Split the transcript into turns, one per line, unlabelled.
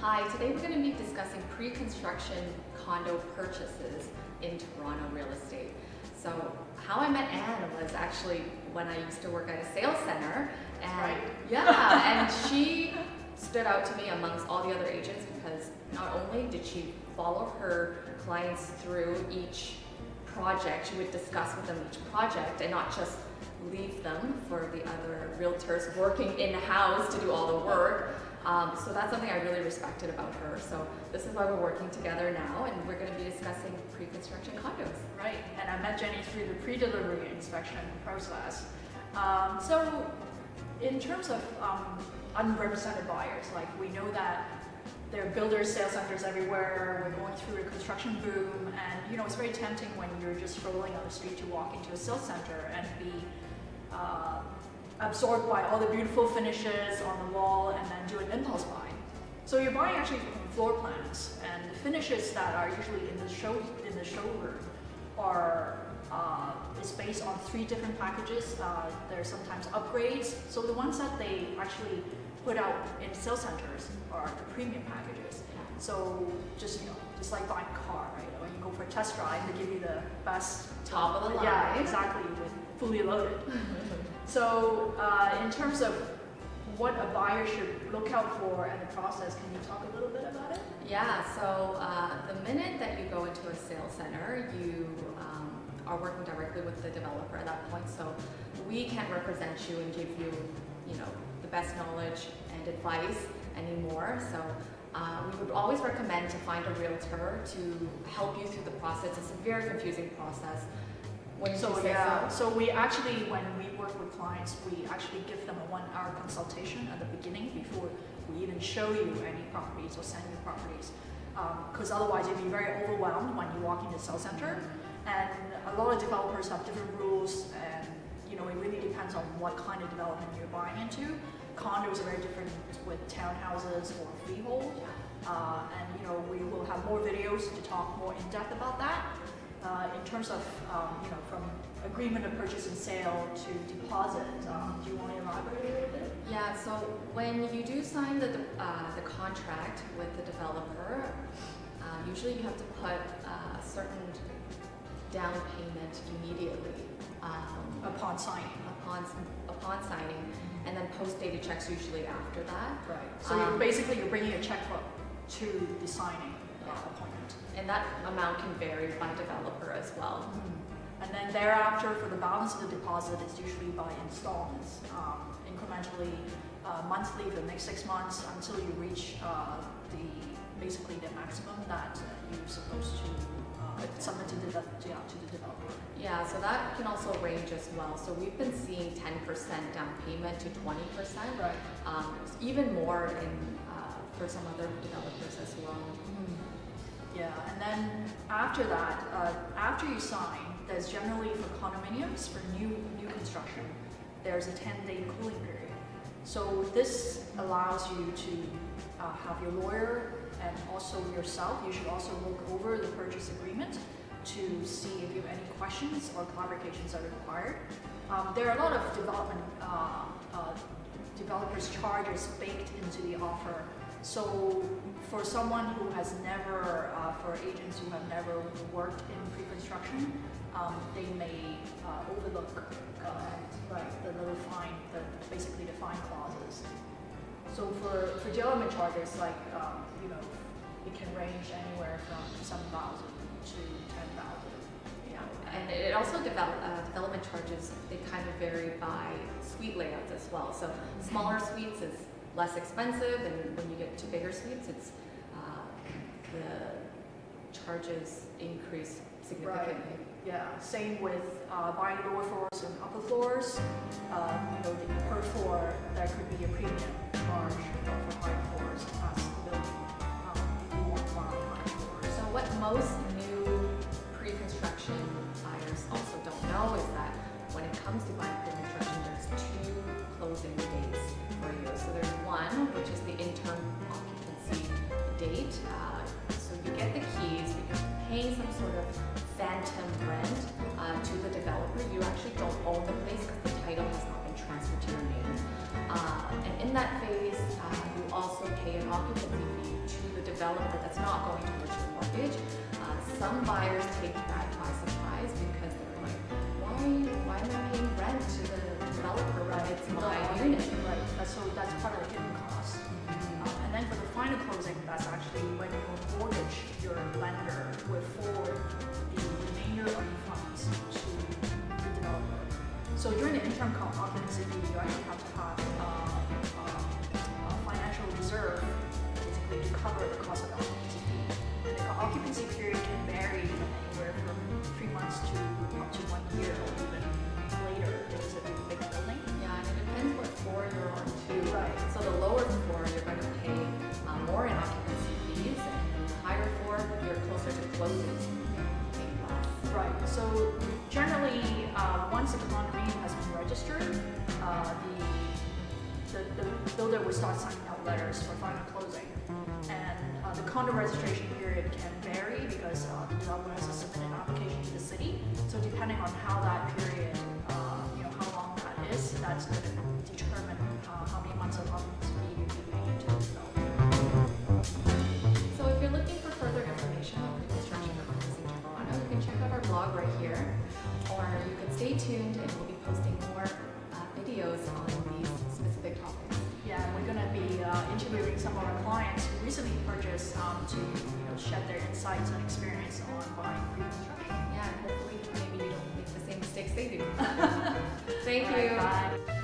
Hi, today we're going to be discussing pre-construction condo purchases in Toronto real estate. So how I met Anne was actually when I used to work at a sales center, and
Right.
yeah, and she stood out to me amongst all the other agents because not only did she follow her clients through each project, she would discuss with them each project and not just leave them for the other realtors working in-house to do all the work. So that's something I really respected about her. So this is why we're working together now, and we're going to be discussing pre-construction condos.
Right, and I met Jenny through the pre-delivery inspection process. So in terms of unrepresented buyers, like we know that there are builders, sales centers everywhere, we're going through a construction boom, and it's very tempting when you're just strolling on the street to walk into a sales center and be absorbed by all the beautiful finishes on the wall and then do an impulse buy. So you're buying actually floor plans, and the finishes that are usually in the showroom are is based on 3 different packages. There are sometimes upgrades. So the ones that they actually put out in sales centers are the premium packages. So just like buying a car, right? When you go for a test drive, they give you the best
Top of the line.
Yeah, exactly, with fully loaded. So in terms of what a buyer should look out for in the process, can you talk a little bit about it?
Yeah, so the minute that you go into a sales center, you are working directly with the developer at that point. So we can't represent you and give you, the best knowledge and advice anymore. So we would always recommend to find a realtor to help you through the process. It's a very confusing process.
So we actually, when we work with clients, we actually give them a 1-hour consultation at the beginning before we even show you any properties or send you properties. Because otherwise you'll be very overwhelmed when you walk into the sales center. And a lot of developers have different rules, and it really depends on what kind of development you're buying into. Condos are very different with townhouses or freehold. And we will have more videos to talk more in depth about that. In terms of, from agreement of purchase and sale to deposit, do you want to elaborate a little bit?
Yeah, so when you do sign the contract with the developer, usually you have to put a certain down payment immediately.
Upon signing.
Upon signing, and then post-dated checks usually after that.
Right. So you're bringing a checkbook to the signing appointment.
And that amount can vary by developer as well.
And then thereafter, for the balance of the deposit, it's usually by installments, incrementally, monthly for the next 6 months until you reach basically the maximum that you're supposed to submit to the developer.
Yeah, so that can also range as well. So we've been seeing 10% down payment to 20%.
Right.
Even more for some other developers as well.
Yeah, and then after that, after you sign, there's generally for condominiums, for new construction, there's a 10-day cooling period. So this allows you to have your lawyer and also yourself. You should also look over the purchase agreement to see if you have any questions or clarifications that are required. There are a lot of developers' charges baked into the offer. So for someone who has never, for agents who have never worked in pre-construction, they may overlook the little fine, basically the fine clauses. So for development charges, it can range anywhere from 7,000 to 10,000.
Yeah, and it also development charges, they kind of vary by suite layouts as well. So smaller suites is less expensive, and when you get to bigger suites, it's the charges increase significantly.
Right. Yeah, same with buying lower floors and upper floors. Per floor, there could be a premium charge for higher floors as the building. If you want to buy higher floors.
So what most new pre-construction buyers also don't know is that when it comes to buying pre-construction, there's 2 closing dates for you. So there's one, which is the interim occupancy date. So you get the keys, but you're paying some sort of phantom rent to the developer. You actually don't own the place because the title has not been transferred to your name. And in that phase, you also pay an occupancy fee to developer that's not going towards your mortgage. Some buyers take that by surprise because they're like, why am I paying rent to the developer when it's my unit?
Right, that's part of the hidden cost. And then for the final closing, that's actually when you mortgage your lender will forward the remainder of the funds to the developer. So during the interim occupancy period, you actually have to have a financial reserve basically to cover the cost of the occupancy fee. And the occupancy period can vary anywhere from 3 months to up to 1 year or even later if it's a big building.
Yeah, and it depends what floor you're on too.
Right.
So the lower floor, you're going to pay more in occupancy fees, and the higher floor, you're closer to closing, so you're paying less.
Right. So generally, once a condominium has been registered, the builder will start sending out letters for final closing. And the condo registration period can vary because the developer has to submit an application to the city. So depending on how that period, how long that is, that's going to determine how many months of occupancy fee you'll be paying to the developer.
So if you're looking for further information on pre-construction condos in Toronto, you can check out our blog right here, or you can stay tuned and we'll be posting more videos on these specific topics.
Yeah, we're going to be interviewing some of our clients who recently purchased to shed their insights and experience on buying pre-construction.
Yeah, and hopefully maybe you don't make the same mistakes they do. Thank
All right,
you.
bye.